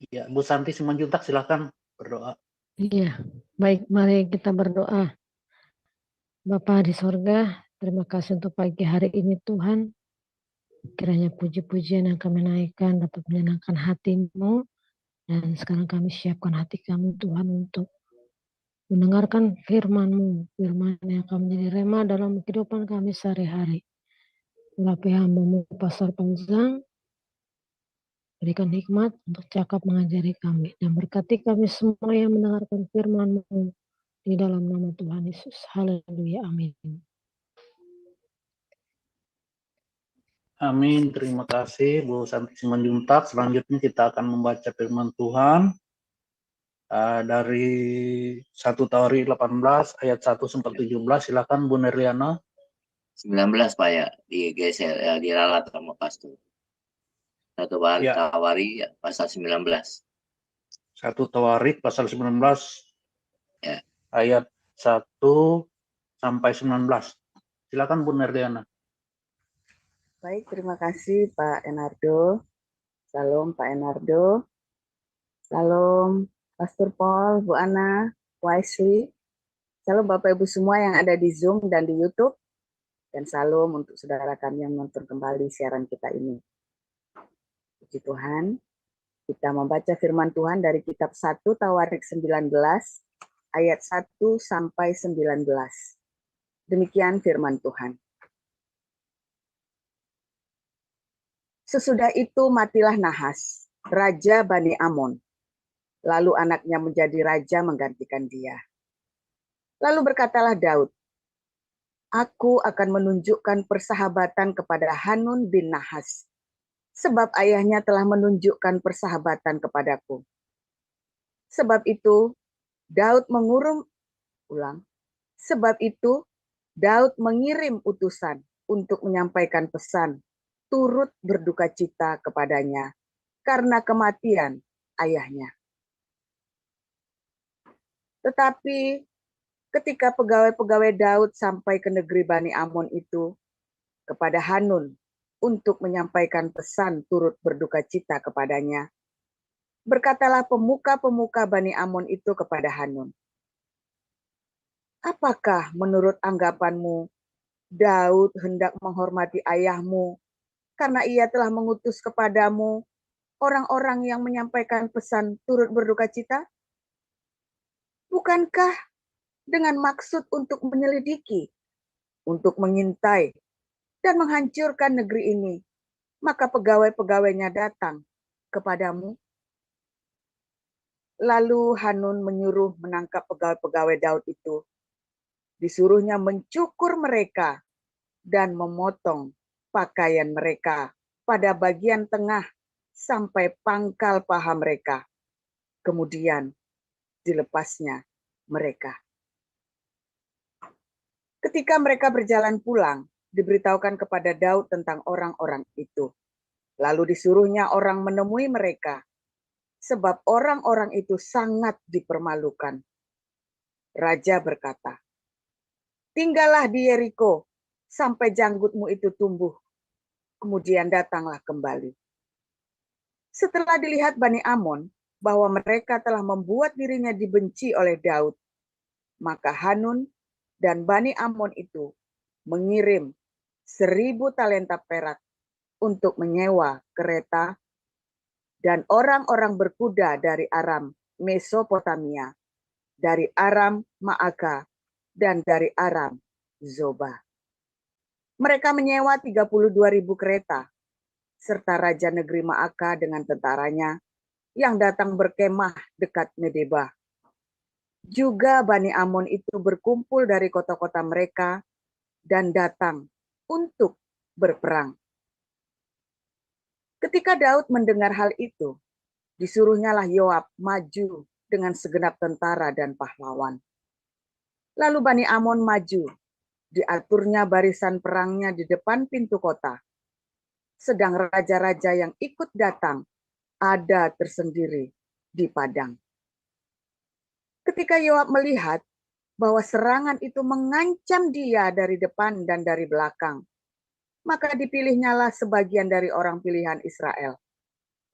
Ya, Bu Santi Simanjuntak, silakan berdoa. Iya, baik, mari kita berdoa. Bapa di sorga, terima kasih untuk pagi hari ini Tuhan. Kiranya puji-pujian yang kami naikkan dapat menyenangkan hati-Mu. Dan sekarang kami siapkan hati kami Tuhan untuk mendengarkan firman-Mu. Firman yang akan menjadi rema dalam kehidupan kami sehari-hari. Urapi hamba-Mu Pastor Panjang, berikan hikmat untuk cakap mengajari kami. Dan berkati kami semua yang mendengarkan firman-Mu. Di dalam nama Tuhan Yesus. Haleluya. Amin. Amin. Terima kasih Bu Santi Simanjuntak. Selanjutnya kita akan membaca firman Tuhan dari 1 Tawarikh 18 ayat 1 sampai 17. Silakan Bu Nerliana. 19 Pak ya, digeser ya, diralat sama pastor. 1 Tawarikh ya, pasal 19. 1 Tawarikh pasal 19 ya. Ayat 1 sampai 19. Silakan Bu Nerliana. Baik, terima kasih Pak Enardo. Salam Pak Enardo. Salam Pastor Paul, Bu Ana, Wisely. Salam Bapak Ibu semua yang ada di Zoom dan di YouTube. Dan salam untuk saudara kami yang menonton kembali siaran kita ini. Puji Tuhan, kita membaca firman Tuhan dari kitab 1 Tawarikh 19 ayat 1 sampai 19. Demikian firman Tuhan. Sesudah itu matilah Nahas, raja Bani Amon. Lalu anaknya menjadi raja menggantikan dia. Lalu berkatalah Daud, aku akan menunjukkan persahabatan kepada Hanun bin Nahas, sebab ayahnya telah menunjukkan persahabatan kepadaku. Sebab itu Daud mengirim utusan untuk menyampaikan pesan, turut berduka cita kepadanya karena kematian ayahnya. Tetapi ketika pegawai-pegawai Daud sampai ke negeri Bani Amon itu kepada Hanun untuk menyampaikan pesan turut berduka cita kepadanya, berkatalah pemuka-pemuka Bani Amon itu kepada Hanun, apakah menurut anggapanmu Daud hendak menghormati ayahmu karena ia telah mengutus kepadamu orang-orang yang menyampaikan pesan turut berduka cita? Bukankah dengan maksud untuk menyelidiki, untuk mengintai, dan menghancurkan negeri ini, maka pegawai-pegawainya datang kepadamu? Lalu Hanun menyuruh menangkap pegawai-pegawai Daud itu. Disuruhnya mencukur mereka dan memotong pakaian mereka pada bagian tengah sampai pangkal paha mereka. Kemudian dilepasnya mereka. Ketika mereka berjalan pulang, diberitahukan kepada Daud tentang orang-orang itu. Lalu disuruhnya orang menemui mereka, sebab orang-orang itu sangat dipermalukan. Raja berkata, tinggallah di Yeriko sampai janggutmu itu tumbuh. Kemudian datanglah kembali. Setelah dilihat Bani Amon bahwa mereka telah membuat dirinya dibenci oleh Daud, maka Hanun dan Bani Amon itu mengirim 1.000 talenta perak untuk menyewa kereta dan orang-orang berkuda dari Aram Mesopotamia, dari Aram Maaka, dan dari Aram Zoba. Mereka menyewa 32.000 kereta, serta Raja Negeri Maaka dengan tentaranya yang datang berkemah dekat Medeba. Juga Bani Amon itu berkumpul dari kota-kota mereka dan datang untuk berperang. Ketika Daud mendengar hal itu, disuruhnyalah Yoab maju dengan segenap tentara dan pahlawan. Lalu Bani Amon maju, diaturnya barisan perangnya di depan pintu kota. Sedang raja-raja yang ikut datang ada tersendiri di padang. Ketika Yoab melihat bahwa serangan itu mengancam dia dari depan dan dari belakang, maka dipilihnyalah sebagian dari orang pilihan Israel.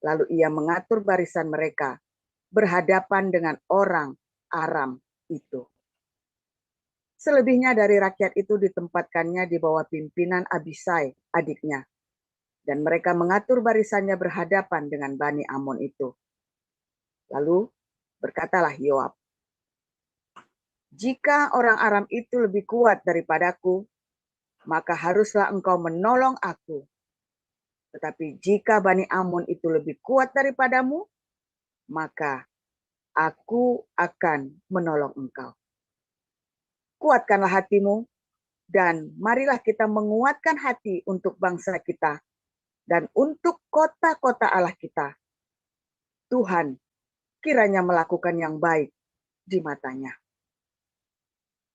Lalu ia mengatur barisan mereka berhadapan dengan orang Aram itu. Selebihnya dari rakyat itu ditempatkannya di bawah pimpinan Abisai, adiknya. Dan mereka mengatur barisannya berhadapan dengan Bani Amon itu. Lalu berkatalah Yoab, "Jika orang Aram itu lebih kuat daripadaku, maka haruslah engkau menolong aku. Tetapi jika Bani Amon itu lebih kuat daripadamu, maka aku akan menolong engkau. Kuatkanlah hatimu, dan marilah kita menguatkan hati untuk bangsa kita dan untuk kota-kota Allah kita. Tuhan kiranya melakukan yang baik di matanya."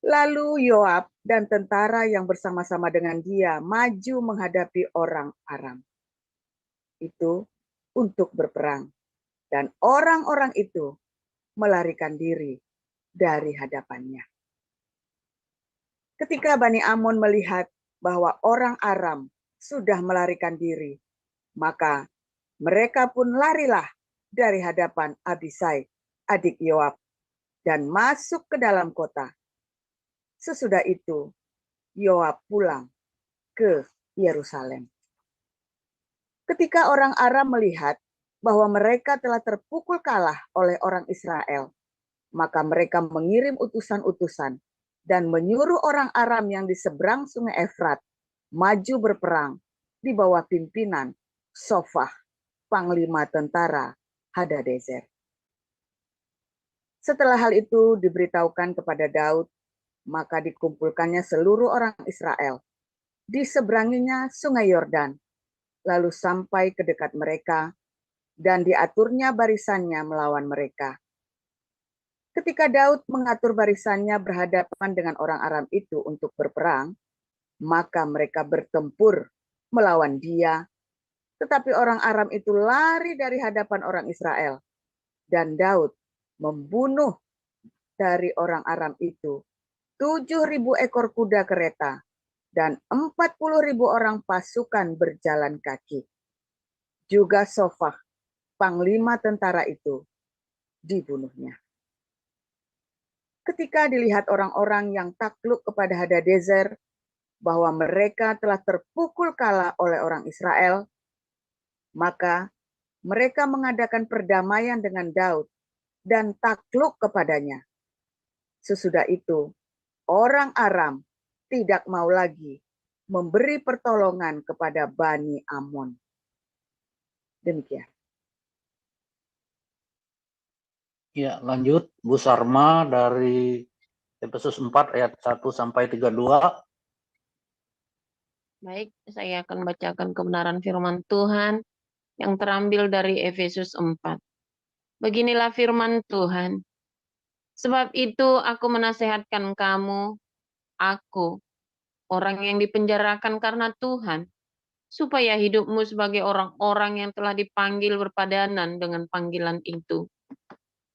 Lalu Yoab dan tentara yang bersama-sama dengan dia maju menghadapi orang Aram itu untuk berperang. Dan orang-orang itu melarikan diri dari hadapannya. Ketika Bani Amon melihat bahwa orang Aram sudah melarikan diri, maka mereka pun larilah dari hadapan Abisai, adik Yoab, dan masuk ke dalam kota. Sesudah itu, Yoab pulang ke Yerusalem. Ketika orang Aram melihat bahwa mereka telah terpukul kalah oleh orang Israel, maka mereka mengirim utusan-utusan dan menyuruh orang Aram yang di seberang sungai Efrat maju berperang di bawah pimpinan Sofah, panglima tentara Hadadezer. Setelah hal itu diberitahukan kepada Daud, maka dikumpulkannya seluruh orang Israel di seberanginya sungai Yordan, lalu sampai ke dekat mereka, dan diaturnya barisannya melawan mereka. Ketika Daud mengatur barisannya berhadapan dengan orang Aram itu untuk berperang, maka mereka bertempur melawan dia, tetapi orang Aram itu lari dari hadapan orang Israel, dan Daud membunuh dari orang Aram itu 7.000 ekor kuda kereta dan 40.000 orang pasukan berjalan kaki. Juga Sofah, panglima tentara itu, dibunuhnya. Ketika dilihat orang-orang yang takluk kepada Hadadezer bahwa mereka telah terpukul kalah oleh orang Israel, maka mereka mengadakan perdamaian dengan Daud dan takluk kepadanya. Sesudah itu, orang Aram tidak mau lagi memberi pertolongan kepada Bani Amon. Demikian. Ya, lanjut Bu Sarma dari Efesus 4 ayat 1 sampai 32. Baik, saya akan bacakan kebenaran firman Tuhan yang terambil dari Efesus 4. Beginilah firman Tuhan. Sebab itu aku menasehatkan kamu, aku, orang yang dipenjarakan karena Tuhan, supaya hidupmu sebagai orang-orang yang telah dipanggil berpadanan dengan panggilan itu.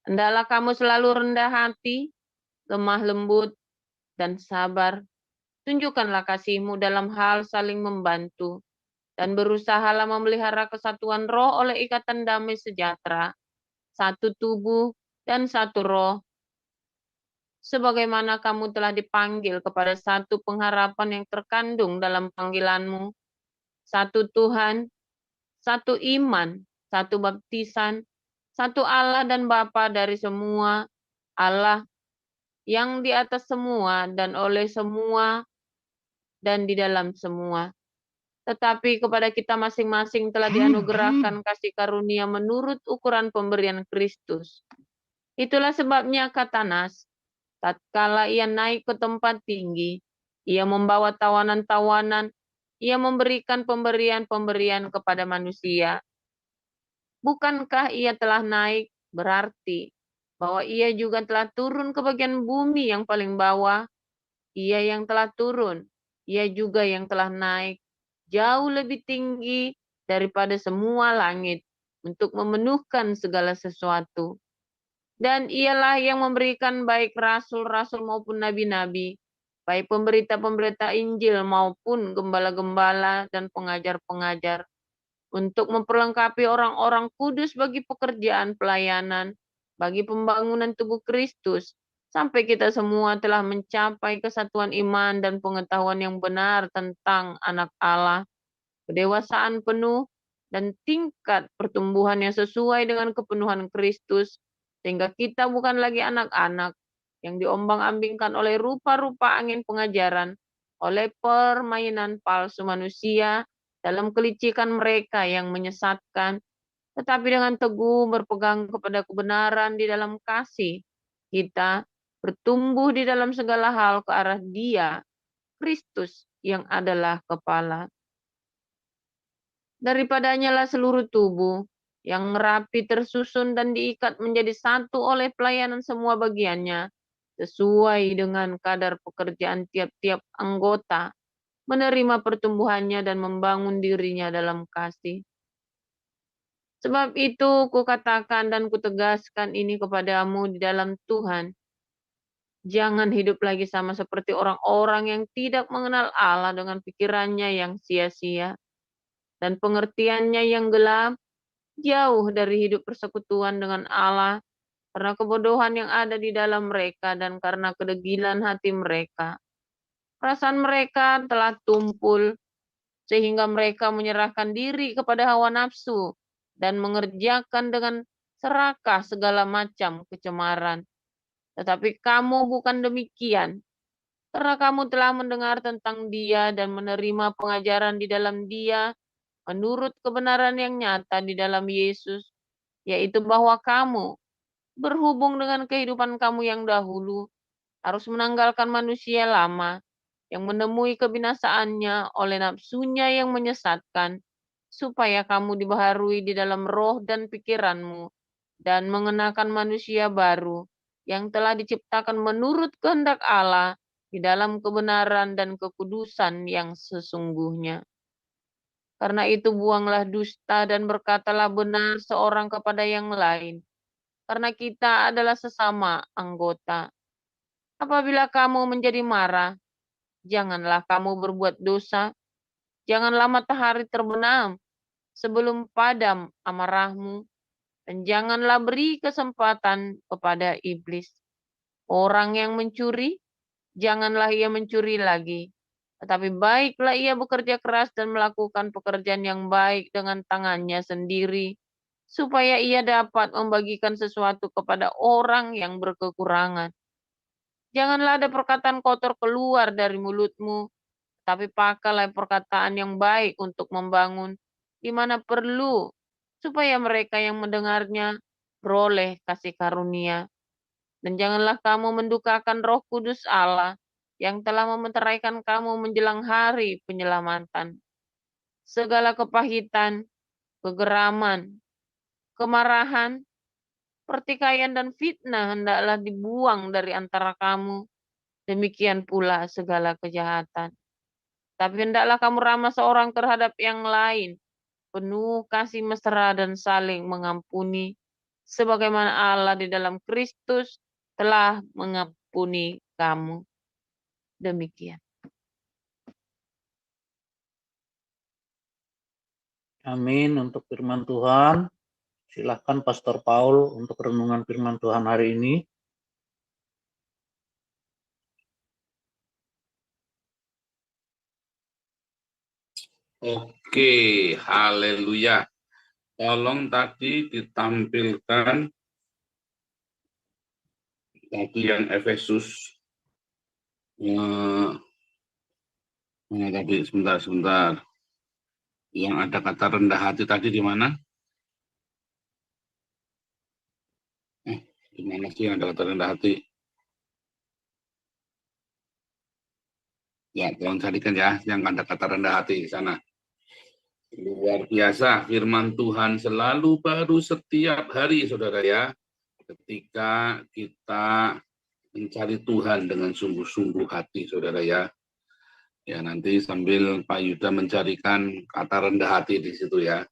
Hendaklah kamu selalu rendah hati, lemah lembut, dan sabar. Tunjukkanlah kasihmu dalam hal saling membantu, dan berusahalah memelihara kesatuan roh oleh ikatan damai sejahtera, satu tubuh dan satu roh, sebagaimana kamu telah dipanggil kepada satu pengharapan yang terkandung dalam panggilanmu, satu Tuhan, satu iman, satu baptisan, satu Allah dan Bapa dari semua, Allah yang di atas semua dan oleh semua dan di dalam semua. Tetapi kepada kita masing-masing telah dianugerahkan kasih karunia menurut ukuran pemberian Kristus. Itulah sebabnya kata Nas, tatkala ia naik ke tempat tinggi, ia membawa tawanan-tawanan, ia memberikan pemberian-pemberian kepada manusia. Bukankah ia telah naik, berarti bahwa ia juga telah turun ke bagian bumi yang paling bawah? Ia yang telah turun, ia juga yang telah naik, jauh lebih tinggi daripada semua langit, untuk memenuhkan segala sesuatu. Dan ialah yang memberikan baik rasul-rasul maupun nabi-nabi, baik pemberita-pemberita Injil maupun gembala-gembala dan pengajar-pengajar, untuk memperlengkapi orang-orang kudus bagi pekerjaan pelayanan, bagi pembangunan tubuh Kristus, sampai kita semua telah mencapai kesatuan iman dan pengetahuan yang benar tentang anak Allah, kedewasaan penuh, dan tingkat pertumbuhan yang sesuai dengan kepenuhan Kristus, sehingga kita bukan lagi anak-anak yang diombang-ambingkan oleh rupa-rupa angin pengajaran, oleh permainan palsu manusia, dalam kelicikan mereka yang menyesatkan, tetapi dengan teguh berpegang kepada kebenaran di dalam kasih, kita bertumbuh di dalam segala hal ke arah Dia, Kristus yang adalah kepala. Daripadanya lah seluruh tubuh yang rapi tersusun dan diikat menjadi satu oleh pelayanan semua bagiannya, sesuai dengan kadar pekerjaan tiap-tiap anggota, menerima pertumbuhannya dan membangun dirinya dalam kasih. Sebab itu kukatakan dan kutegaskan ini kepadamu di dalam Tuhan. Jangan hidup lagi sama seperti orang-orang yang tidak mengenal Allah dengan pikirannya yang sia-sia dan pengertiannya yang gelap, jauh dari hidup persekutuan dengan Allah, karena kebodohan yang ada di dalam mereka dan karena kedegilan hati mereka. Perasaan mereka telah tumpul, sehingga mereka menyerahkan diri kepada hawa nafsu dan mengerjakan dengan serakah segala macam kecemaran. Tetapi kamu bukan demikian, karena kamu telah mendengar tentang Dia dan menerima pengajaran di dalam Dia, menurut kebenaran yang nyata di dalam Yesus, yaitu bahwa kamu, berhubung dengan kehidupan kamu yang dahulu, harus menanggalkan manusia lama yang menemui kebinasaannya oleh nafsunya yang menyesatkan, supaya kamu dibaharui di dalam roh dan pikiranmu, dan mengenakan manusia baru yang telah diciptakan menurut kehendak Allah di dalam kebenaran dan kekudusan yang sesungguhnya. Karena itu buanglah dusta dan berkatalah benar seorang kepada yang lain, karena kita adalah sesama anggota. Apabila kamu menjadi marah, janganlah kamu berbuat dosa. Janganlah matahari terbenam sebelum padam amarahmu, dan janganlah beri kesempatan kepada iblis. Orang yang mencuri, janganlah ia mencuri lagi, tetapi baiklah ia bekerja keras dan melakukan pekerjaan yang baik dengan tangannya sendiri, supaya ia dapat membagikan sesuatu kepada orang yang berkekurangan. Janganlah ada perkataan kotor keluar dari mulutmu, tapi pakailah perkataan yang baik untuk membangun, di mana perlu, supaya mereka yang mendengarnya beroleh kasih karunia. Dan janganlah kamu mendukakan Roh Kudus Allah, yang telah mementeraikan kamu menjelang hari penyelamatan. Segala kepahitan, kegeraman, kemarahan, pertikaian dan fitnah hendaklah dibuang dari antara kamu, demikian pula segala kejahatan. Tapi hendaklah kamu ramah seorang terhadap yang lain, penuh kasih mesra dan saling mengampuni, sebagaimana Allah di dalam Kristus telah mengampuni kamu. Demikian. Amin untuk firman Tuhan. Silakan Pastor Paul untuk renungan firman Tuhan hari ini. Oke, haleluya. Tolong tadi ditampilkan tadi yang Efesus. Mana tadi? Sebentar. Yang ada kata rendah hati tadi di mana? Di mana sih yang ada kata rendah hati? Ya, tolong carikan ya, yang ada kata rendah hati di sana. Luar biasa, firman Tuhan selalu baru setiap hari, saudara ya. Ketika kita mencari Tuhan dengan sungguh-sungguh hati, saudara ya. Ya, nanti sambil Pak Yuda mencarikan kata rendah hati di situ ya.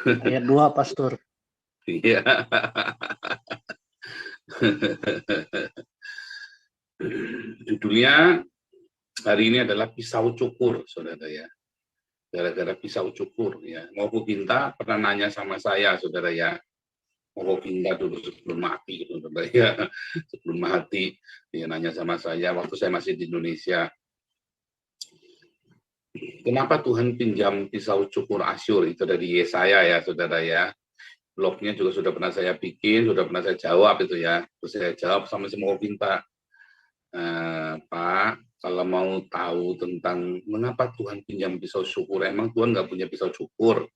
Ayat 2, Pastor. Iya. Judulnya hari ini adalah pisau cukur, saudara ya. Gara-gara pisau cukur ya. Mau Ginta pernah nanya sama saya, saudara ya. Mau Ginta dulu sebelum mati, saudara ya. Sebelum mati, dia nanya sama saya waktu saya masih di Indonesia. Kenapa Tuhan pinjam pisau cukur Asyur? Itu dari Yesaya ya, saudara ya. Blognya juga sudah pernah saya bikin, sudah pernah saya jawab itu ya. Terus saya jawab sama si Mau Ginta. Pak, kalau mau tahu tentang mengapa Tuhan pinjam pisau cukur, emang Tuhan nggak punya pisau cukur?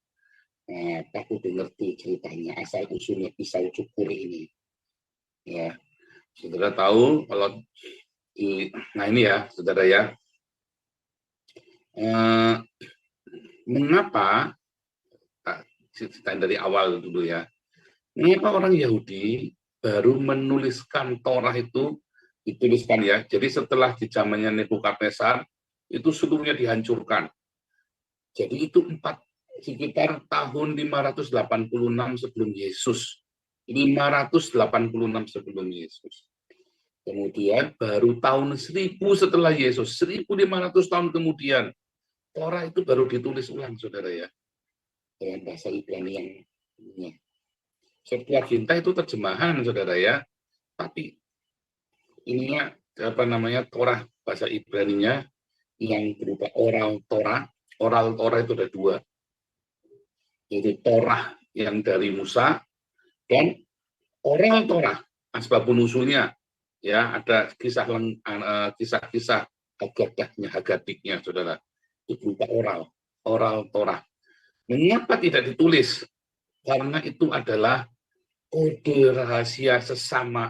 Aku udah ngerti ceritanya, asal usulnya pisau cukur ini. Ya, saudara tahu kalau nah ini ya, saudara ya, mengapa? Ceritain dari awal dulu ya. Mengapa orang Yahudi baru menuliskan Torah itu? Dituliskan ya. Jadi setelah di zamannya Nebukadnezar itu seluruhnya dihancurkan. Jadi itu sekitar tahun 586 sebelum Yesus. 586 sebelum Yesus. Kemudian baru tahun 1000 setelah Yesus, 1500 tahun kemudian Torah itu baru ditulis ulang, saudara ya. Dengan bahasa Ibrani yang Septuaginta itu terjemahan, saudara ya. Tapi ininya Torah bahasa Ibraninya yang berupa oral Torah. Oral Torah itu ada dua, yaitu Torah yang dari Musa dan oral Torah asbabun nusulnya ya, ada kisah-kisah Hagadiknya, saudara. Itu berupa oral Torah. Mengapa tidak ditulis? Karena itu adalah kode rahasia sesama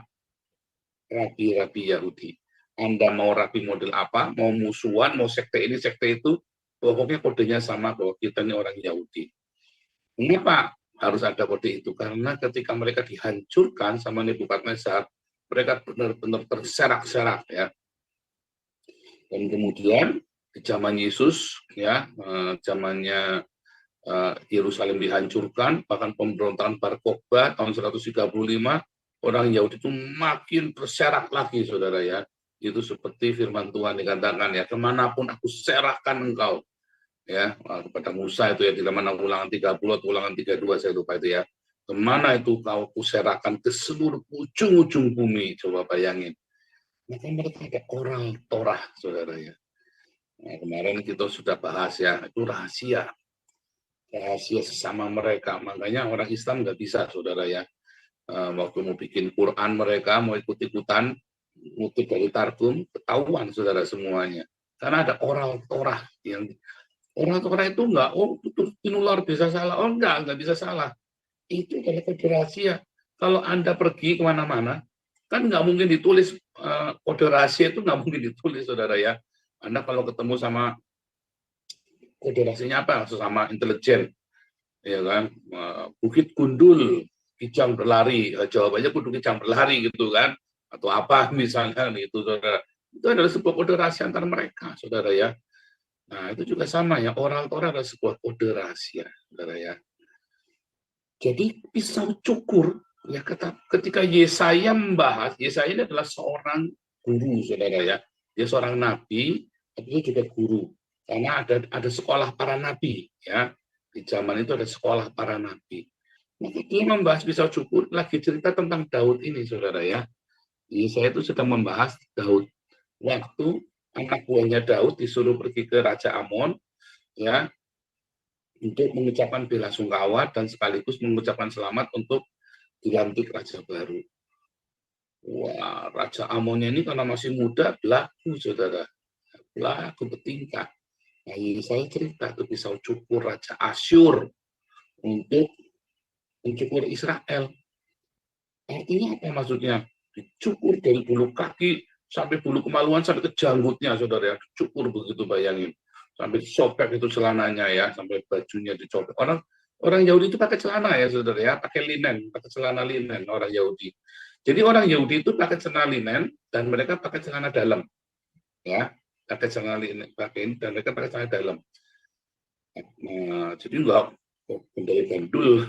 rabi-rabi Yahudi. Anda mau rabi model apa, mau musuhan, mau sekte ini, sekte itu, pokoknya kodenya sama bahwa kita ini orang Yahudi. Mengapa harus ada kode itu? Karena ketika mereka dihancurkan sama Nebukadnezar, mereka benar-benar terserak-serak ya. Dan kemudian di zaman Yesus ya, zamannya Yerusalem dihancurkan, bahkan pemberontakan Bar Kokhba tahun 135, orang Yahudi itu makin terserak lagi, saudara ya. Itu seperti firman Tuhan dikatakan ya, kemanapun aku serahkan engkau. Ya, kepada Musa itu ya, di mana ulangan 30 atau ulangan 32, saya lupa itu ya. Kemana itu kau kuserahkan ke seluruh ujung-ujung bumi, coba bayangin. Maka mereka ada oral Torah, saudara ya. Nah, kemarin kita sudah bahas ya, itu rahasia sesama mereka. Makanya orang Islam nggak bisa, saudara ya. Waktu mau bikin Quran mereka mau ikut-ikutan ngutip dari Targum, ketahuan saudara semuanya. Karena ada oral Torah yang oral Torah itu nggak, itu tinular bisa salah, nggak bisa salah. Itu adalah kode rahasia. Kalau Anda pergi kemana-mana, kan nggak mungkin ditulis kode rahasia itu, nggak mungkin ditulis, saudara ya. Anda kalau ketemu sama kode rahasianya apa? Sesama intelijen, ya kan? Bukit Gundul, kijang berlari, jawabannya kudu kijang berlari gitu kan? Atau apa misalnya itu, saudara. Itu adalah sebuah kode rahasia antara mereka, saudara ya. Nah, itu juga sama ya, oral Torah adalah sebuah kode rahasia, saudara ya. Jadi pisau cukur, ya ketika Yesaya membahas, Yesaya ini adalah seorang guru, saudara ya. Dia seorang nabi, tapi dia juga guru. Karena ada sekolah para nabi, ya. Di zaman itu ada sekolah para nabi. Maka dia membahas pisau cukur, lagi cerita tentang Daud ini, saudara ya. Yesaya itu sedang membahas Daud. Waktu anak buahnya Daud disuruh pergi ke Raja Amon, ya, untuk mengucapkan bela sungkawa dan sekaligus mengucapkan selamat untuk dilantik raja baru. Wah, Raja Amonnya ini karena masih muda, belagu, saudara. Belagu bertingkah. Nah, saya cerita tuh pisau cukur Raja Asyur untuk mencukur Israel. Artinya apa maksudnya? Dicukur dari bulu kaki sampai bulu kemaluan sampai ke janggutnya, saudara. Cukur begitu, bayangin. Sampai disobek itu celananya ya, sampai bajunya dicopek. Orang Yahudi itu pakai celana ya, saudara ya, pakai linen, pakai celana linen orang Yahudi. Jadi orang Yahudi itu pakai celana linen dan mereka pakai celana dalam, ya, pakai celana linen, dan mereka pakai celana dalam. Nah, jadi enggak gondel gandul,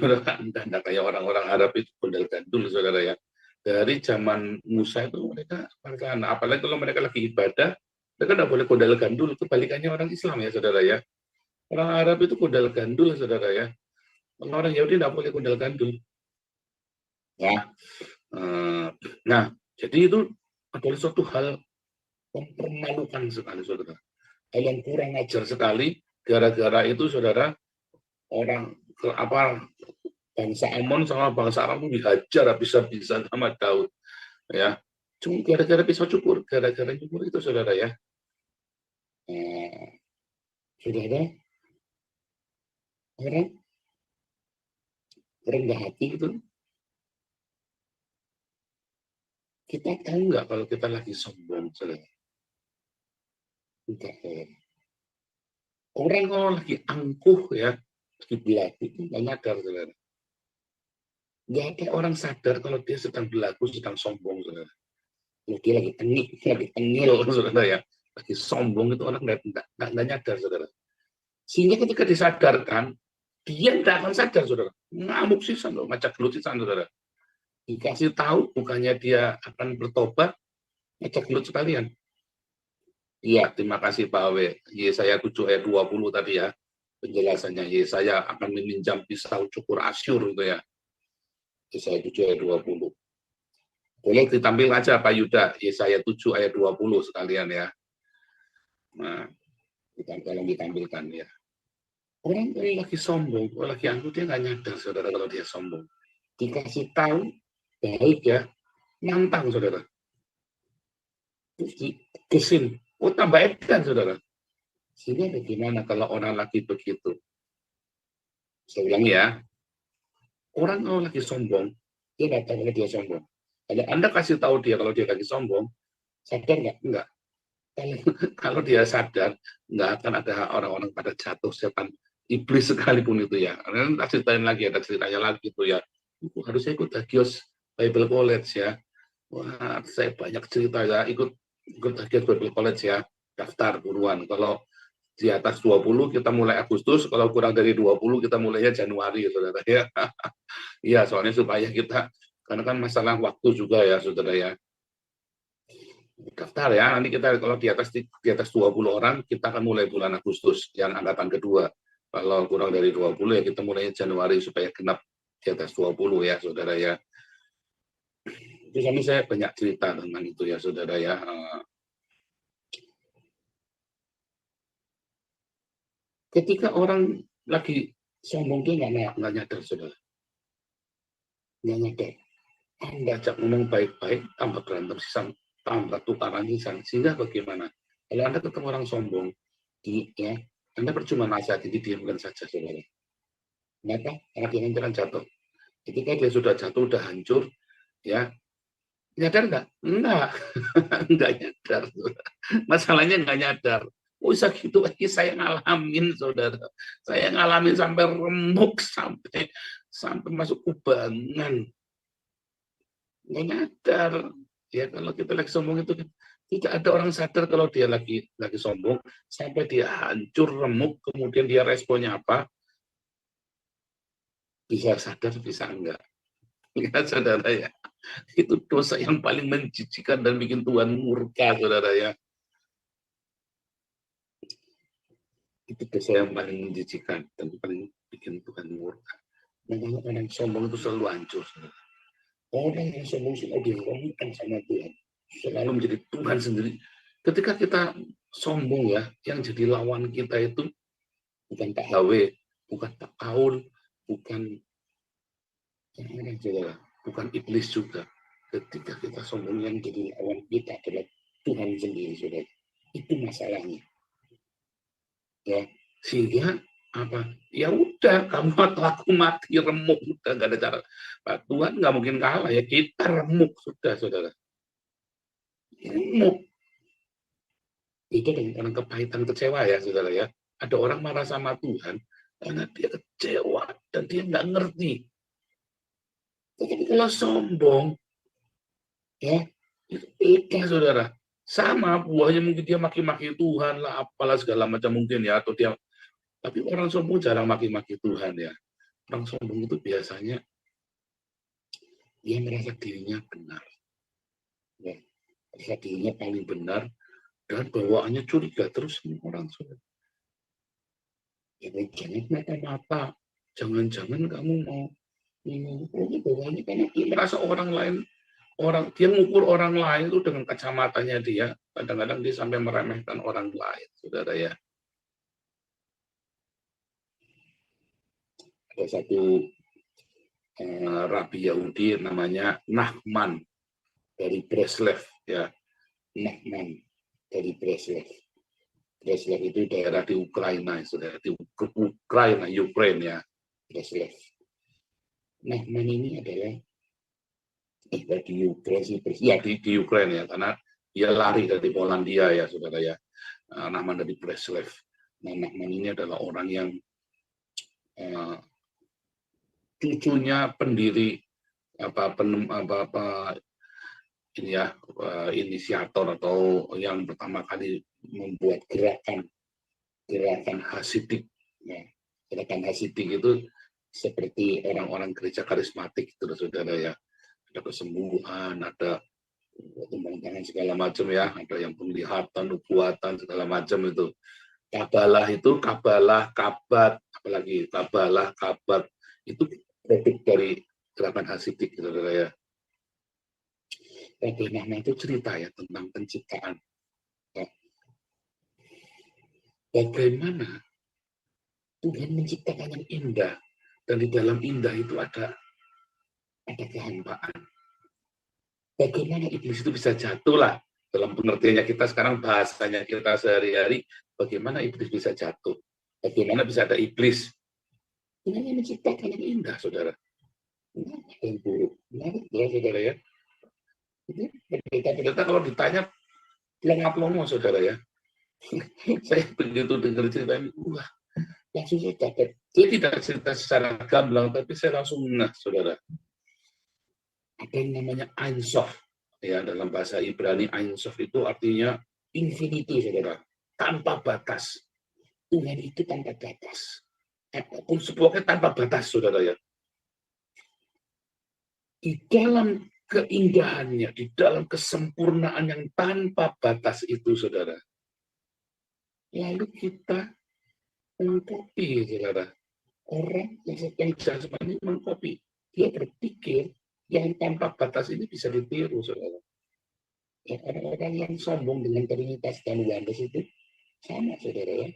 dan kayak orang-orang Arab itu gondel gandul, saudara ya. Dari zaman Musa itu mereka pakai celana, apalagi kalau mereka lagi ibadah, Mereka tidak boleh godal gandul, kebalikannya orang Islam ya saudara ya. Orang Arab itu godal gandul saudara ya. Orang Yahudi tidak boleh godal gandul. Ya. Nah, jadi itu adalah suatu hal mempermalukan sekali saudara. Hal yang kurang ajar sekali, gara-gara itu saudara, orang bangsa Amon sama bangsa Aram dihajar habis-habisan sama Daud. Ya, cuma gara-gara pisau cukur, gara-gara cukur itu saudara ya. Saudara, orang rendah hati itu, kita tahu nggak kalau kita lagi sombong, saudara? Enggak. Orang kalau lagi angkuh ya, lagi belagu itu nggak nyadar, saudara. Nggak ada orang sadar kalau dia sedang belagu, sedang sombong, saudara. Kalau dia lagi tengil, saudara ya, lagi sombong itu orang nggak nyadar, saudara. Sehingga ketika disadarkan, dia tidak akan sadar, saudara. Ngamuk sisan, ngacak gelut sisan, saudara. Dikasih tahu, bukannya dia akan bertobat, ngacak gelut sekalian. Iya, terima kasih Pak Awe. Yesaya 7 ayat 20 tadi ya. Penjelasannya, Yesaya akan meminjam pisau cukur Asyur gitu ya. Yesaya 7 ayat 20. Boleh ditampil aja Pak Yuda, Yesaya 7 ayat 20 sekalian ya. Nah, tolong ditampilkan ya. Orang ini lagi sombong, kalau lagi angkuh dia nggak nyadar saudara kalau dia sombong. Dikasih tahu, baik ya, nantang saudara. Terus dikesin, oh tambah edan saudara. Sehingga bagaimana kalau orang lagi begitu? Saya ulang ya, orang kalau lagi sombong, dia nggak tahu kalau dia sombong. Kalau Anda kasih tahu dia kalau dia lagi sombong, sadar nggak? Enggak. Kalau dia sadar, nggak akan ada orang-orang pada jatuh setan iblis sekalipun itu ya. Nanti ceritain lagi, ada ceritanya lagi itu ya. Harusnya ikut Hagios Bible College ya. Wah, saya banyak cerita ya, ikut Hagios Bible College ya. Daftar buruan. Kalau di atas 20 kita mulai Agustus, kalau kurang dari 20 kita mulainya Januari, saudara ya. Iya, soalnya supaya kita, karena kan masalah waktu juga ya, saudara ya. Daftar ya, nanti kita kalau di atas 20 orang, kita akan mulai bulan Agustus yang angkatan kedua. Kalau kurang dari 20 ya kita mulai Januari supaya genap di atas 20 ya, saudara ya. Itu kami saya banyak cerita tentang itu ya, saudara ya. Ketika orang lagi sombong dia nggak nyadar, saudara. Nggak nyadar. Anda ajak ngomong baik-baik, tambah berantem sisam, tambah tukaran lisan. Sehingga bagaimana? Kalau Anda ketemu orang sombong, ya, Anda percuma nasihati, didiamkan saja, saudara. Kenapa? Karena dia nanti akan jatuh. Ketika dia sudah jatuh, sudah hancur, ya, nyadar nggak? Enggak. Enggak nyadar. Masalahnya nggak nyadar. Oh, gitu aja saya ngalamin, saudara. Saya ngalamin sampai remuk, sampai masuk kubangan. Nggak nyadar. Ya, kalau kita lagi sombong itu tidak ada orang sadar kalau dia lagi sombong sampai dia hancur remuk, kemudian dia responnya apa? Bisa sadar, bisa enggak. Ya, saudara ya. Itu dosa yang paling menjijikan dan bikin Tuhan murka, saudara ya. Itu dosa yang paling menjijikan dan paling bikin Tuhan murka. Nah, orang sombong itu selalu hancur, saudara. Orang yang sombong selalu diromkan sama Tuhan, selalu menjadi Tuhan sendiri. Ketika kita sombong ya, yang jadi lawan kita itu bukan Pak Hawe, bukan Pak Kaul, bukan orang saudara, bukan iblis juga. Ketika kita sombong, yang jadi lawan kita adalah Tuhan sendiri, saudara. Itu masalahnya. Ya, sehingga apa? Ya udah, kamu atau aku mati remuk, udah nggak ada cara. Pak Tuhan nggak mungkin kalah ya, kita remuk sudah, saudara. Remuk. Itu dengan kepahitan, kecewa ya, saudara ya. Ada orang marah sama Tuhan karena dia kecewa dan dia nggak ngerti. Tapi kalau sombong, ya itu beda, saudara. Sama buahnya mungkin dia maki-maki Tuhan lah, apalah segala macam mungkin ya, atau dia. Tapi orang sombong jarang maki-maki Tuhan ya. Orang sombong itu biasanya dia merasa dirinya benar. Ya, merasa dirinya paling benar, Dan bawaannya curiga terus sama orang, saudara. Jangan mata-mata, jangan-jangan kamu mau ini bawaannya karena dia merasa orang lain, dia mengukur orang lain itu dengan kacamatanya dia. Kadang-kadang dia sampai meremehkan orang lain, saudara ya. Ada satu Rabi Yahudi namanya Nahman dari Breslev, ya. Nahman dari Breslev. Breslev itu daerah di Ukraina, saudara, di Ukraina ya, Breslev. Nahman ini adalah di Ukraina ya, karena dia lari dari Polandia ya, saudara ya. Nahman dari Breslev. Nah, Nahman ini adalah orang yang cucunya pendiri ini ya, inisiator atau yang pertama kali membuat gerakan Hasidik. Nah, gerakan Hasidik itu seperti orang-orang gereja karismatik, itu saudara ya. Ada kesembuhan, ada tumbang tangan segala macam ya, ada yang penglihatan, nubuatan segala macam itu. Kabalah itu, kabat, apalagi kabalah, kabat itu produk dari gerakan Hasidik, saudara ya. Bagaimana itu cerita ya tentang penciptaan. Bagaimana Tuhan menciptakan yang indah, dan di dalam indah itu ada kehampaan. Bagaimana iblis itu bisa jatuh lah, dalam pengertiannya kita sekarang, bahasanya kita sehari-hari, bagaimana iblis bisa jatuh, bagaimana bisa ada iblis. Tuhan yang menciptakan yang indah, saudara. Kenapa yang buruk? Kenapa, saudara ya? Pendeta kalau ditanya pelongo-pelongo, saudara ya. Saya begitu dengar cerita ini, wah, langsung saya dapat. Dia tidak cerita secara gamblang, tapi saya langsung saudara. Ada yang namanya Ein Sof. Ya, dalam bahasa Ibrani, Ein Sof itu artinya infinity, saudara. Tanpa batas. Tuhan itu tanpa batas. Apapun sebuahnya tanpa batas, saudara ya. Di dalam keindahannya, di dalam kesempurnaan yang tanpa batas itu, saudara. Lalu kita mengkopi, saudara. Orang yang jahat seperti ini mengkopi. Dia berpikir yang tanpa batas ini bisa ditiru, saudara. Ya, orang-orang yang sombong dengan Trinitas dan Oneness itu sama, saudara ya.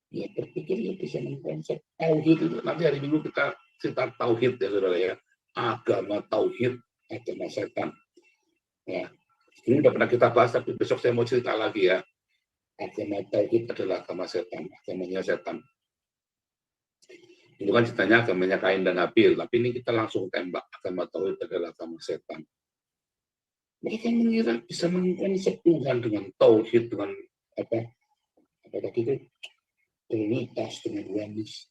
Dia berpikir dia bisa mengkonsep tauhid itu. Nanti hari Minggu kita cerita tauhid ya, saudara ya. Agama tauhid, agama setan. Ya, ini udah pernah kita bahas, tapi besok saya mau cerita lagi ya. Agama tauhid adalah agama setan, agamanya setan. Itu kan ceritanya agamanya Kain dan Habil, tapi ini kita langsung tembak, agama tauhid adalah agama setan. Mereka mengira bisa mengkonsep Tuhan dengan tauhid, dengan apa tadi itu, Trinitas, dengan Oneness.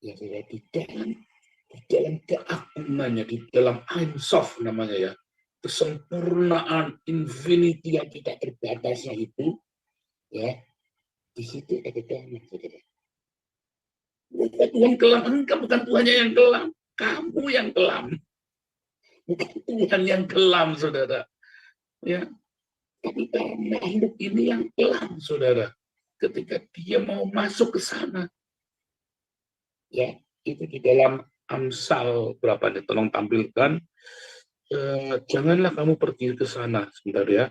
Ya, di dalam keagungannya, di dalam Ein Sof namanya ya, kesempurnaan infinity yang tidak terbatasnya itu, ya, di situ ada Tuhan, saudara. Tuhan kelam, enggak, bukan Tuhannya yang kelam, kamu yang kelam, bukan Tuhan yang kelam, saudara. Ya, tapi karena hidup ini yang kelam, saudara. Ketika dia mau masuk ke sana, ya, itu di dalam Amsal berapa nih? Tolong tampilkan. Janganlah kamu pergi ke sana, sebentar ya.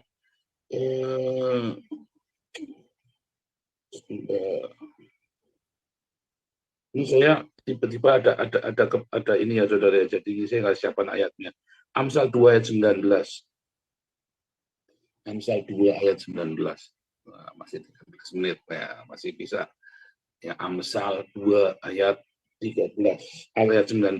Ini saya tiba-tiba ada ini ya, saudara. Jadi saya nggak siapkan ayatnya. Amsal 2 ayat 19. Amsal 2 ayat 19. Nah, masih 13 menit ya, masih bisa. Ya, Amsal 2 ayat 13, ayat 19.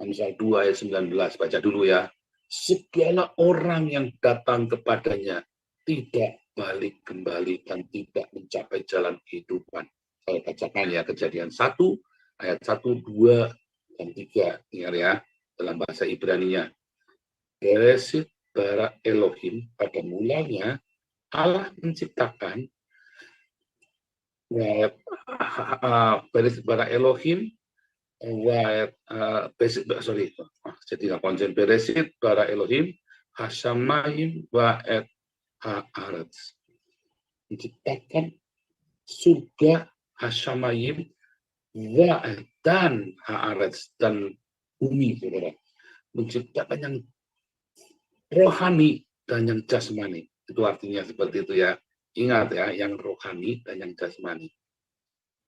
Amsal 2 ayat 19, baca dulu ya. Segala orang yang datang kepadanya tidak balik kembali dan tidak mencapai jalan kehidupan. Saya bacakan ya, Kejadian 1 ayat 1, 2, dan 3. Ingat ya, dalam bahasa Ibrani-nya. Bereshit bara Elohim, pada mulanya Allah menciptakan Bereshit bara Elohim, jadi konsen Bereshit bara Elohim, Hasamayim wa'et haaretz. Menciptakan surga hasyamayim dan haaretz dan bumi, saudara. Menciptakan yang rohani dan yang jasmani. Itu artinya seperti itu ya. Ingat ya, yang rohani dan yang jasmani.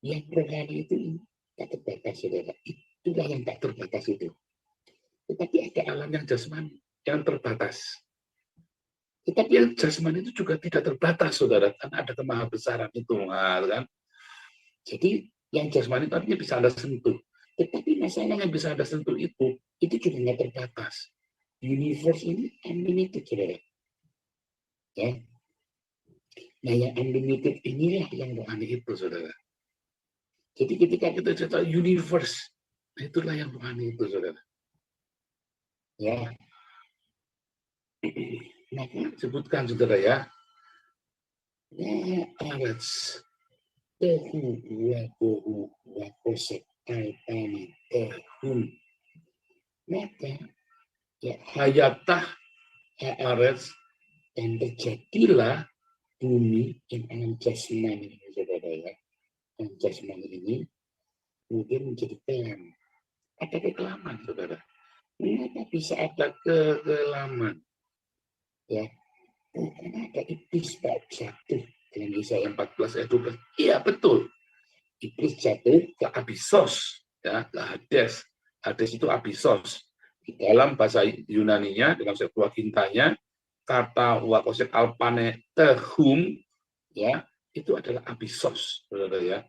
Yang rohani itu tak terbatas, saudara. Itulah yang tak terbatas itu. Tetapi ada alam yang jasmani, yang terbatas. Tetapi yang jasmani itu juga tidak terbatas, saudara. Karena ada kemahabesaran itu, kan? Jadi yang jasmani itu artinya bisa Anda sentuh. Tetapi masalah yang bisa Anda sentuh itu juga nggak terbatas. Universe ini unlimited, saudara. Ya. Nah, yang unlimited inilah yang rohani itu, saudara. Jadi ketika kita cerita universe, itulah yang rohani itu, saudara. Ya. Maka sebutkan, saudara ya. Arats tehu wa bohu wa kosek altani tehun. Maka ya hayatah arats dan terjadilah bumi yang alam jasmani ini, saudara ya. Yang jasmani ini kemudian menjadi kelam. Ada kekelaman, saudara. Mengapa bisa ada kekelaman? Ya, karena ada iblis jatuh dalam Yesaya 14 ayat 12. Iya, betul. Iblis jatuh ke Abyssos, ya, ke Hades. Hades itu Abyssos. Di dalam bahasa Yunaninya, dalam Septuagintanya, kata wakosek alpane tehum, ya, itu adalah Abyssos, saudara ya.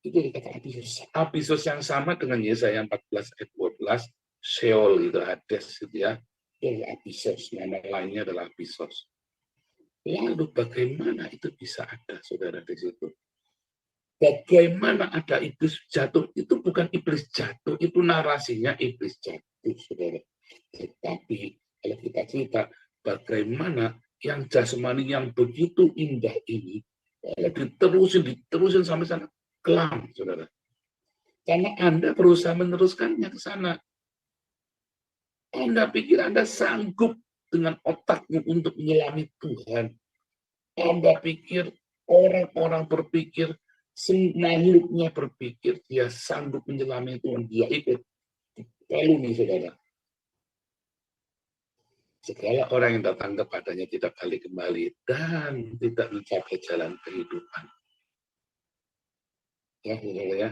Itu dikata Abyssos. Abyssos yang sama dengan Yesaya 14 ayat 12, Sheol itu Hades, gitu ya. Itu Abyssos, nama lainnya adalah Abyssos. Lalu bagaimana itu bisa ada, saudara, di situ? Bagaimana ada iblis jatuh? Itu bukan iblis jatuh, itu narasinya iblis jatuh, saudara. Tetapi kalau kita cerita bagaimana yang jasmani yang begitu indah ini, diterusin sampai sana, kelam, saudara. Karena Anda berusaha meneruskannya ke sana. Anda pikir Anda sanggup dengan otakmu untuk menyelami Tuhan. Anda pikir orang-orang berpikir, makhluknya berpikir dia sanggup menyelami Tuhan. Dia ikut. Lalu nih, saudara. Segala orang yang datang kepadanya tidak balik kembali dan tidak mencapai jalan kehidupan. Ya, saudara ya.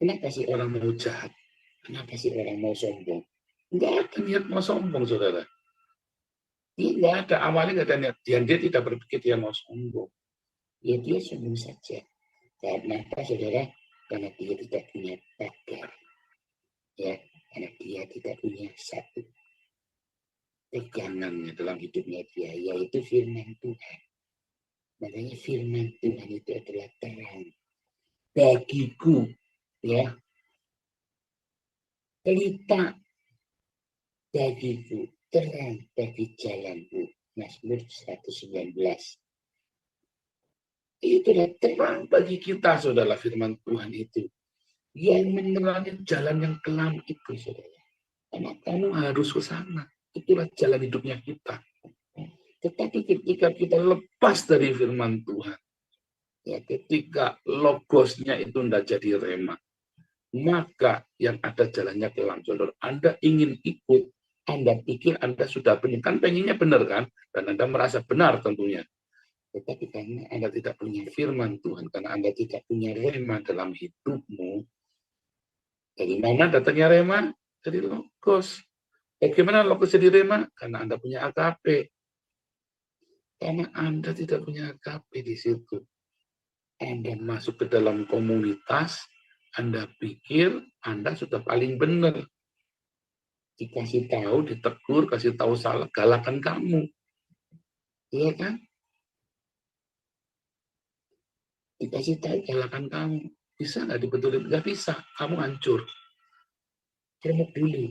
Kenapa sih orang mau jahat? Kenapa sih orang mau sombong? Enggak ada niat mau sombong, saudara. Dia enggak ada, awalnya enggak ada niat. Dia tidak berpikir dia mau sombong. Ya dia sombong saja. Karena apa, saudara? Karena dia tidak punya pagar. Ya, karena dia tidak punya satu pegangannya dalam hidupnya dia, yaitu firman Tuhan. Makanya firman Tuhan itu adalah terang bagiku, ya. Pelita bagiku, terang bagi jalanku. Mazmur 119. Itulah terang bagi kita, saudara, firman Tuhan itu. Yang menerangi jalan yang kelam itu, saudara. Karena kamu harus ke sana. Itulah jalan hidupnya kita. Tetapi ketika kita lepas dari firman Tuhan, ya, ketika logosnya itu tidak jadi rema, maka yang ada jalannya kelam, saudara. Anda ingin ikut, Anda pikir Anda sudah benar, kan pengennya benar kan, dan Anda merasa benar tentunya. Tetapi karena Anda tidak punya firman Tuhan, karena Anda tidak punya rema dalam hidupmu, dari mana datangnya rema? Dari logos. Bagaimana logos jadi rema? Karena Anda punya AKP. Karena Anda tidak punya AKP di situ. Anda masuk ke dalam komunitas, Anda pikir Anda sudah paling benar. Dikasih tahu, ditegur, kasih tahu salah, galakan kamu. Iya kan? Dikasih tahu, galakan kamu. Bisa nggak dibetulin? Nggak bisa. Kamu hancur. Remuk dulu.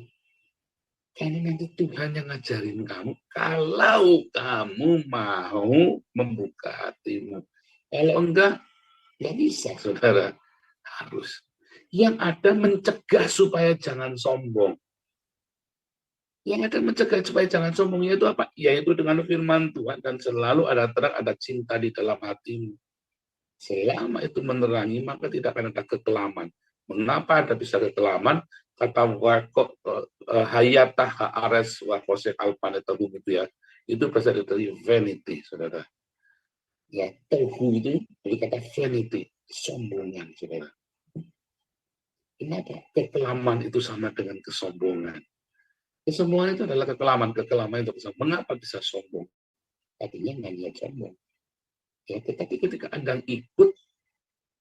Karena nanti Tuhan yang ngajarin kamu. Kalau kamu mau membuka hatimu. Kalau enggak, nggak bisa, saudara. Harus. Yang ada mencegah supaya jangan sombong. Yang ada mencegah supaya jangan sombongnya itu apa? Yaitu dengan firman Tuhan dan selalu ada terang, ada cinta di dalam hatimu. Selama itu menerangi, maka tidak akan ada kekelaman. Mengapa ada bisa kekelaman? Kata wakok hayatah haares wakosek alpanetabum itu ya. Itu berasal dari vanity, saudara. Ya, tohu itu dari kata vanity, sombongan, saudara. Kenapa? Kekelaman itu sama dengan kesombongan. Kesombongan itu adalah kekelaman itu kesombongan. Mengapa bisa sombong? Tadinya nggak niat sombong. Ya, tetapi ketika Anda ikut,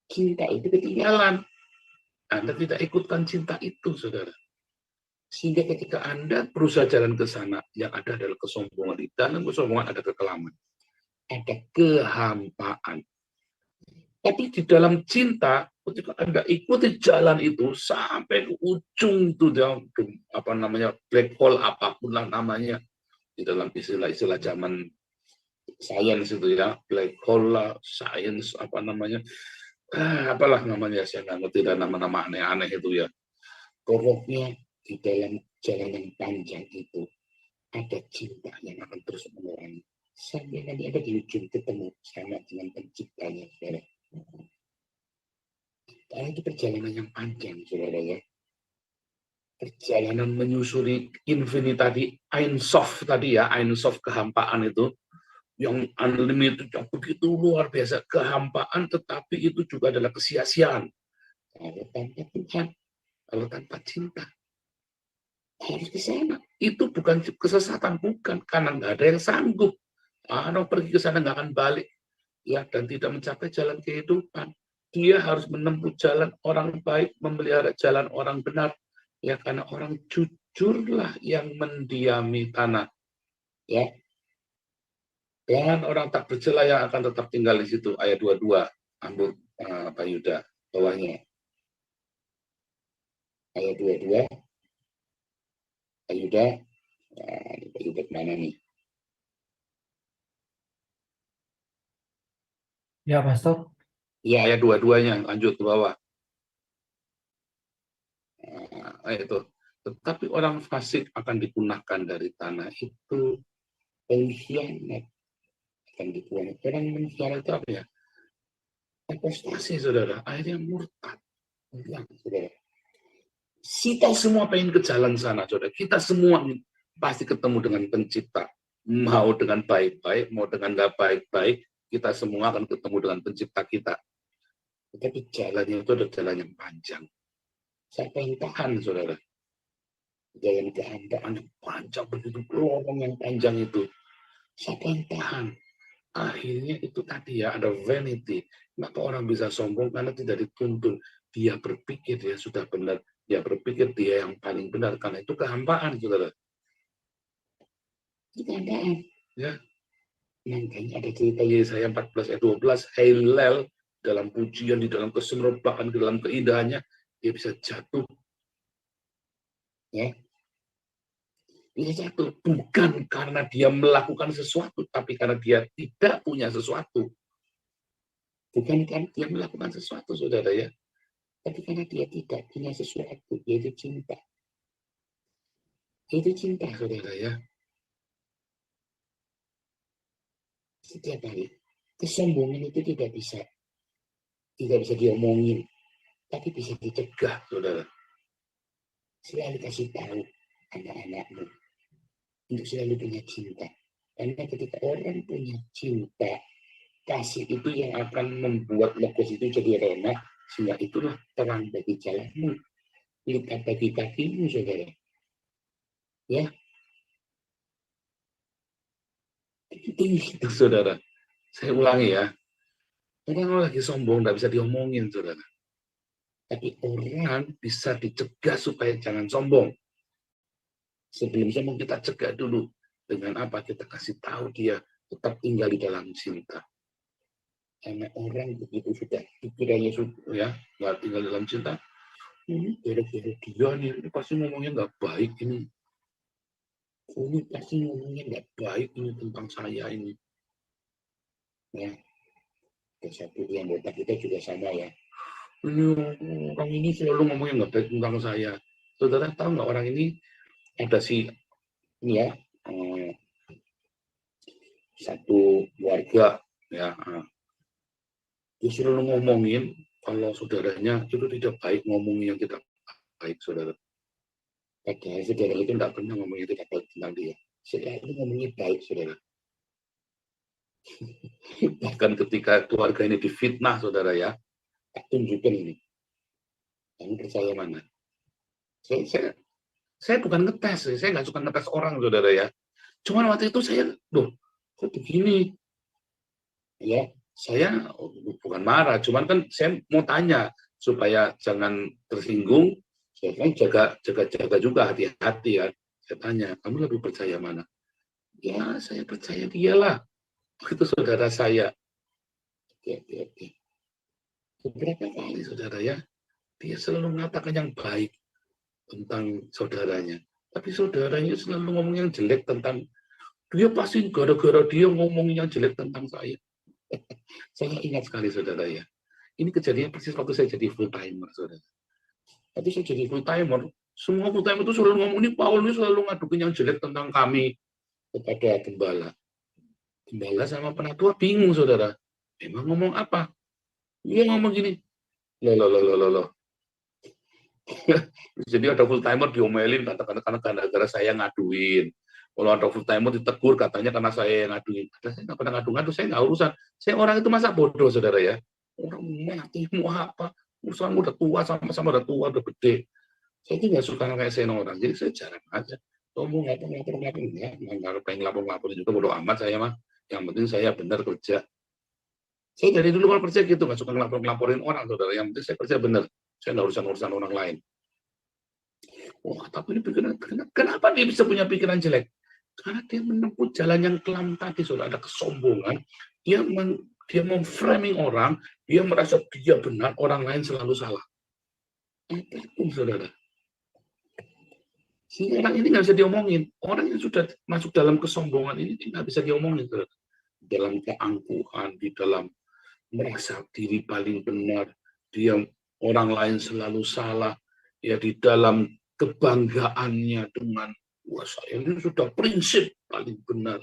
cinta itu ketinggalan. Anda tidak ikutkan cinta itu, saudara. Sehingga ketika Anda berusaha jalan ke sana, yang ada adalah kesombongan. Di dalam kesombongan ada kekelaman. Ada kehampaan. Tapi di dalam cinta, ketika Anda ikuti jalan itu sampai ke ujung itu, apa namanya, black hole apapun lah namanya, di dalam istilah-istilah zaman sains itu ya, black hole lah, sains apa namanya, apalah namanya, saya nggak ngerti dan nama-nama aneh-aneh itu ya. Pokoknya di dalam jalan yang panjang itu ada cinta yang akan terus menerangi sampai nanti ada di ujung ketemu sama dengan penciptanya, saudara. Karena itu perjalanan yang panjang, saudara ya. Perjalanan menyusuri infinity tadi, Ein Sof tadi ya, Ein Sof kehampaan itu, yang unlimited, yang begitu luar biasa, kehampaan, tetapi itu juga adalah kesia-siaan. Kalau tanpa Tuhan, kalau tanpa cinta, harus ke sana. Itu bukan kesesatan, bukan, karena nggak ada yang sanggup. Orang pergi ke sana nggak akan balik, ya, dan tidak mencapai jalan kehidupan. Dia harus menempuh jalan orang baik, memelihara jalan orang benar, ya, karena orang jujurlah yang mendiami tanah, ya. Dan orang tak bercela yang akan tetap tinggal di situ. Ayat 22, ambil Pak Yuda, bawahnya. Ayat 22, Pak Yuda, Pak Yuda mana nih? Ya, Pastor. Ya, ayat 22-nya, lanjut ke bawah. Itu. Tetapi orang fasik akan dipunahkan dari tanah itu, pengkhianat akan dipunahkan. Orang mengkhianat itu apa ya? Apostasi, saudara. Akhirnya murtad. Saudara. Kita semua pengen ke jalan sana, saudara. Kita semua pasti ketemu dengan pencipta. Mau dengan baik-baik, mau dengan nggak baik-baik, kita semua akan ketemu dengan pencipta kita. Tetapi jalannya itu adalah jalan yang panjang. Siapa yang tahan, saudara? Jalan kehampaan yang panjang, begitu lorong yang panjang itu. Siapa yang tahan? Akhirnya itu tadi ya, ada vanity. Kenapa orang bisa sombong? Karena tidak dituntun. Dia berpikir dia sudah benar. Dia berpikir dia yang paling benar. Karena itu kehampaan, saudara. Itu kehampaan. Ya. Makanya ada cerita Yesaya 14 ayat 12. Hillel dalam pujian, di dalam kesemerbaan, di dalam keindahannya, dia bisa jatuh. Ya. Dia jatuh bukan karena dia melakukan sesuatu, tapi karena dia tidak punya sesuatu. Bukan karena dia melakukan sesuatu, saudara ya. Tapi karena dia tidak punya sesuatu, yaitu cinta. Itu cinta, saudara ya. Setiap hari. Kesombongan itu tidak bisa diomongin, tapi bisa dicegah, saudara. Selalu kasih tahu anak-anakmu untuk selalu punya cinta. Karena ketika orang punya cinta, kasih itu yang akan membuat logos itu jadi remah, sehingga itulah terang bagi jalanmu, lipat bagi kakimu, saudara. Ya, itu saudara. Saya ulangi ya. Orang lagi sombong, tidak bisa diomongin, saudara. Tapi orang bisa dicegah supaya jangan sombong. Sebelum sombong kita cegah dulu. Dengan apa? Kita kasih tahu dia tetap tinggal di dalam cinta. Karena orang begitu sudah pikirannya ya nggak tinggal dalam cinta, ini gara-gara dia nih, ini pasti ngomongnya nggak baik ini. Ini pasti ngomongnya nggak baik ini tentang saya ini. Ya, satu yang anggota kita juga sama ya. Orang ini selalu ngomongnya nggak baik tentang saya. Saudara tahu nggak orang ini ada si ini ya, satu keluarga ya, dia selalu ngomongin kalau saudaranya itu tidak baik, ngomongin yang tidak baik, saudara. Padahal saudara itu tidak pernah ngomongin tidak baik tentang dia. Selalu ngomongin baik, saudara. Bahkan ketika keluarga ini difitnah, saudara ya, tak tunjukkan ini. Kamu percaya mana? Saya bukan ngetes, saya nggak suka ngetes orang, saudara ya. Cuman waktu itu saya, kok begini? Ya, saya bukan marah, cuman kan saya mau tanya supaya jangan tersinggung. Saya kan jaga juga, hati-hati ya. Saya tanya, kamu lebih percaya mana? Ya, saya percaya dialah. Itu saudara saya. Oke. Beberapa kali, saudara ya, dia selalu mengatakan yang baik tentang saudaranya. Tapi saudaranya selalu ngomong yang jelek tentang dia, pasti gara-gara dia ngomong yang jelek tentang saya. Saya ingat sekali, saudara ya. Ini kejadian persis waktu saya jadi full timer, saudara. Tapi saya jadi full timer, semua full timer itu selalu ngomong, ini Paul ini selalu ngadukin yang jelek tentang kami kepada gembala. Gembala sama penatua bingung, saudara. Emang ngomong apa? Dia ngomong gini, loh. Jadi ada full timer diomelin katakan gara-gara saya ngaduin. Kalau ada full timer ditegur katanya karena saya yang ngaduin. Saya nggak pernah ngadu-ngadu, saya nggak urusan. Saya orang itu masa bodoh, saudara ya. Orang matimu apa? Urusanmu udah tua, sama-sama udah tua, udah gede. Saya itu nggak suka kayak saya orang. Jadi saya jarang aja. Ngomong lapor ya, nggak pengen lapor juga bodoh amat saya mah. Yang penting saya benar kerja. Saya dari dulu kalau kerja gitu, nggak suka ngelaporin orang, saudara. Yang penting saya kerja benar. Saya nggak urusan orang lain. Wah, tapi ini pikiran, kenapa dia bisa punya pikiran jelek? Karena dia menempuh jalan yang kelam tadi, saudara. Ada kesombongan. Dia memframing orang, dia merasa dia benar, orang lain selalu salah. Apapun, saudara. Sehingga orang ini nggak bisa diomongin. Orang yang sudah masuk dalam kesombongan ini nggak bisa diomongin, saudara. Dalam keangkuhan, di dalam merasa diri paling benar, dia orang lain selalu salah, ya di dalam kebanggaannya dengan wah saya ini sudah prinsip paling benar.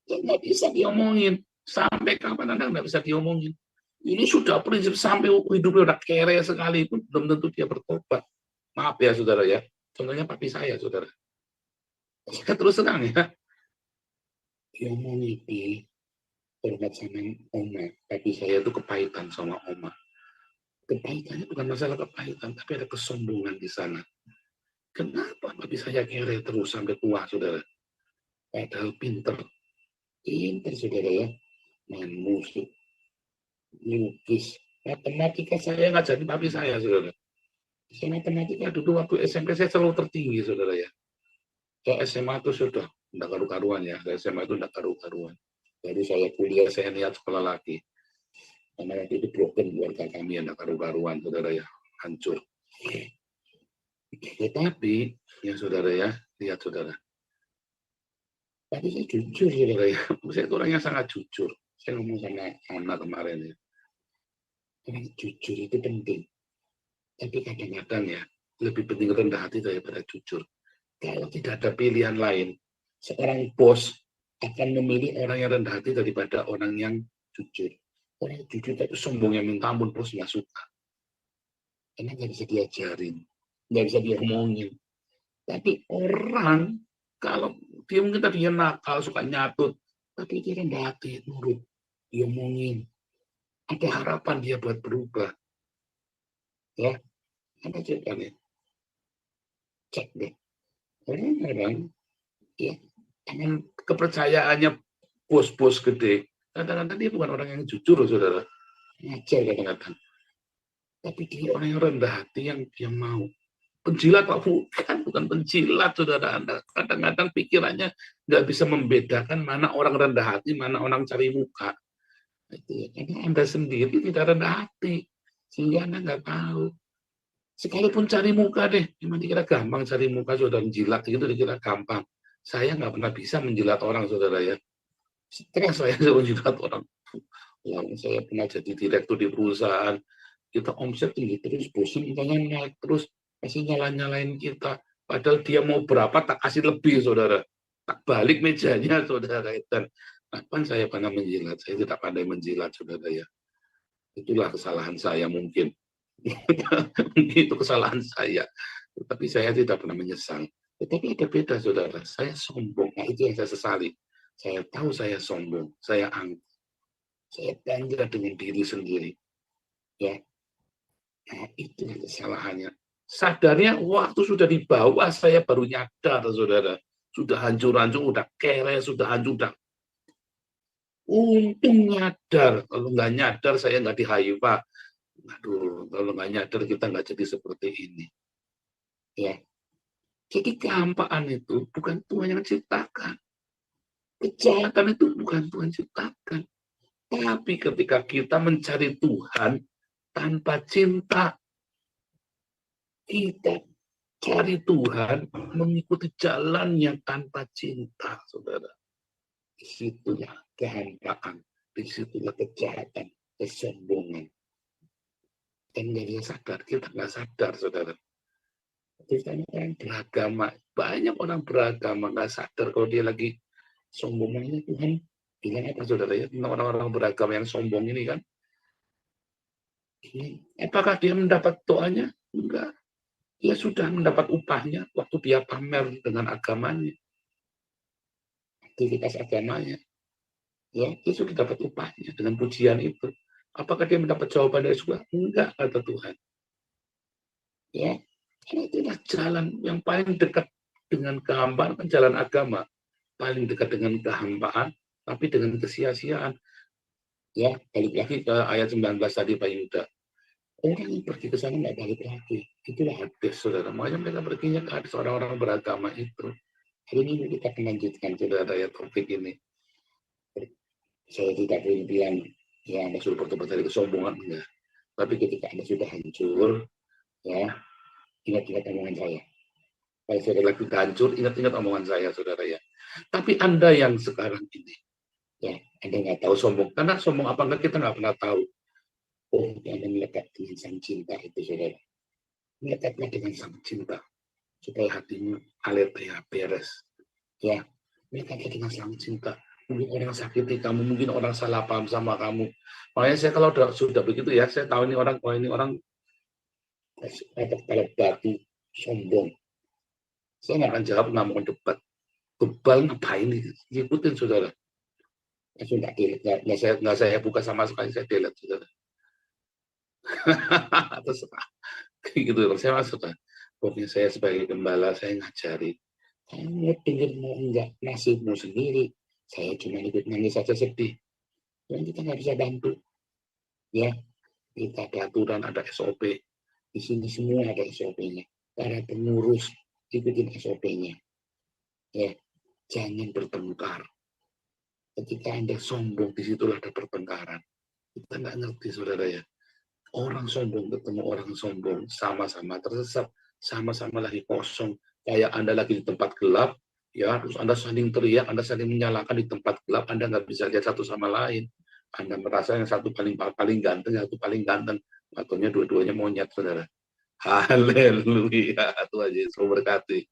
Nggak bisa diomongin. Sampai kapan Anda nggak bisa diomongin. Ini sudah prinsip sampai hidupnya udah kere sekali pun belum tentu dia bertobat. Maaf ya, saudara ya. Contohnya papi saya, saudara. Saya terus terang ya. Diomongin di hormat sama oma. Papi saya itu kepahitan sama oma. Kepahitannya bukan masalah kepahitan, tapi ada kesombongan di sana. Kenapa papi saya kere terus sampai tua, saudara? Padahal pinter, saudara ya. Main musik, lukis, matematika saya ngajarin papi saya, saudara. Saya matematika dulu waktu SMP saya selalu tertinggi, saudara ya. Saya SMA itu sudah tidak karu-karuan ya. Saya SMA itu tidak karu-karuan. Jadi saya kuliah, saya niat sekolah lagi. Karena waktu itu broken keluarga kami yang tidak karu-karuan, saudara ya. Hancur. Tetapi, ya saudara ya, lihat saudara. Tapi saya jujur, saudara ya. Saya itu orangnya sangat jujur. Saya ngomong sama anak kemarin ya. Orang jujur itu penting. Tapi kadang-kadang ya, lebih penting rendah hati daripada jujur. Kalau tidak ada pilihan lain, seorang bos akan memilih orang yang rendah hati daripada orang yang jujur. Orang jujur tapi sombongnya minta ampun, bos nggak suka. Karena nggak bisa diajarin, nggak bisa diomongin. Tapi orang, kalau dia mungkin tadinya nakal, suka nyatut, tapi dia rendah hati, nurut, diomongin. Ada harapan dia buat berubah. Ya, Anda coba nih. Cek deh. Orang-orang, ya, dengan kepercayaannya bos-bos gede, kadang-kadang dia bukan orang yang jujur, saudara. Ngajar kadang-kadang. Tapi dia orang yang rendah hati, yang dia mau. Penjilat Pak, bukan penjilat, saudara. Anda kadang-kadang pikirannya nggak bisa membedakan mana orang rendah hati, mana orang cari muka. Itu, karena Anda sendiri tidak rendah hati, sehingga Anda nggak tahu. Sekalipun cari muka deh, gimana dikira gampang cari muka, saudara jilat itu dikira gampang. Saya nggak pernah bisa menjilat orang, saudara ya. Stres saya menjilat orang. Yang saya pernah jadi direktur di perusahaan, kita omset tinggi terus, bosan kita naik terus, masih nyalain kita. Padahal dia mau berapa, tak kasih lebih, saudara. Tak balik mejanya, saudara. Dan kapan saya pernah menjilat? Saya tidak pandai menjilat, saudara ya. Itulah kesalahan saya mungkin. Mungkin itu kesalahan saya. Tetapi saya tidak pernah menyesal. Tetapi ada beda, saudara. Saya sombong. Nah, itu yang saya sesali. Saya tahu saya sombong. Saya angkuh. Saya bangga dengan diri sendiri. Ya. Nah, itu kesalahannya. Sadarnya waktu sudah di bawah, saya baru nyadar, saudara. Sudah hancur-hancur, udah kere, sudah hancur, udah. Untung nyadar. Kalau nggak nyadar, saya nggak di Haifa. Aduh, kalau nggak nyadar, kita nggak jadi seperti ini. Ya. Jadi kehampaan itu bukan Tuhan yang ciptakan. Kejahatan itu bukan Tuhan ciptakan. Tapi ketika kita mencari Tuhan tanpa cinta, kita cari Tuhan mengikuti jalannya tanpa cinta, saudara. Disitulah kehampaan, disitulah kejahatan, kesombongan. Dan dia sadar, kita nggak sadar, saudara. Kita orang beragama, banyak orang beragama nggak sadar kalau dia lagi sombongnya. Tuhan bilang apa, saudara ya? Orang-orang beragama yang sombong ini kan, apakah dia mendapat doanya? Enggak. Dia sudah mendapat upahnya waktu dia pamer dengan agamanya, aktivitas agamanya. Ya, dia sudah dapat upahnya dengan pujian itu. Apakah dia mendapat jawaban dari surga? Enggak, kata Tuhan. Ya, karena itulah jalan yang paling dekat dengan kehampaan, kan jalan agama. Paling dekat dengan kehampaan, tapi dengan kesia-siaan. Ya, balik lagi ke ayat 19 tadi, Pak Yuda. Orang yang pergi ke sana nggak balik lagi. Itulah hadis, saudara. Makanya mereka perginya ke hadis orang-orang beragama itu. Hari ini kita akan lanjutkan, saudara, ya, topik ini. Saya tidak boleh bilang, ya, Anda sudah bertobat dari kesombongan, enggak. Tapi ketika Anda sudah hancur, ya, ingat-ingat omongan saya. Kalau saya lagi hancur, ingat-ingat omongan saya, saudara, ya. Tapi Anda yang sekarang ini, ya, Anda nggak tahu sombong. Karena sombong apa enggak kita nggak pernah tahu. Oh, Anda melekat dengan sang cinta itu, saudara. Melekatlah dengan sang cinta. Supaya hatimu alerta beres. Ya, melekatlah dengan sang cinta. Mungkin orang sakiti kamu, mungkin orang salah paham sama kamu. Makanya saya kalau sudah begitu ya, saya tahu ini orang, oh ini orang kepala batu, sombong. Saya nggak akan jawab, nggak mau debat. Kebal ngapain nih? Ikutin, saudara. Sudah nggak saya buka sama sekali, saya delete, saudara. Terus gitu, saya maksudnya. Pokoknya saya sebagai gembala, saya ngajari. Kamu dengar mau enggak nasibmu sendiri. Saya cuma ikut nangis saja sedih. Dan kita nggak bisa bantu. Ya, kita ada aturan, ada SOP. Di sini semua ada SOP-nya. Para pengurus ikutin SOP-nya. Ya, jangan bertengkar. Ketika Anda sombong, disitulah ada pertengkaran. Kita nggak ngerti, saudara ya. Orang sombong ketemu orang sombong, sama-sama tersesat, sama-sama lagi kosong. Kayak Anda lagi di tempat gelap, ya, terus Anda saling teriak, Anda saling menyalakan di tempat gelap, Anda nggak bisa lihat satu sama lain. Anda merasa yang satu paling ganteng, yang satu paling ganteng. Makanya dua-duanya monyet, saudara. Haleluya, Tuhan Yesus memberkati.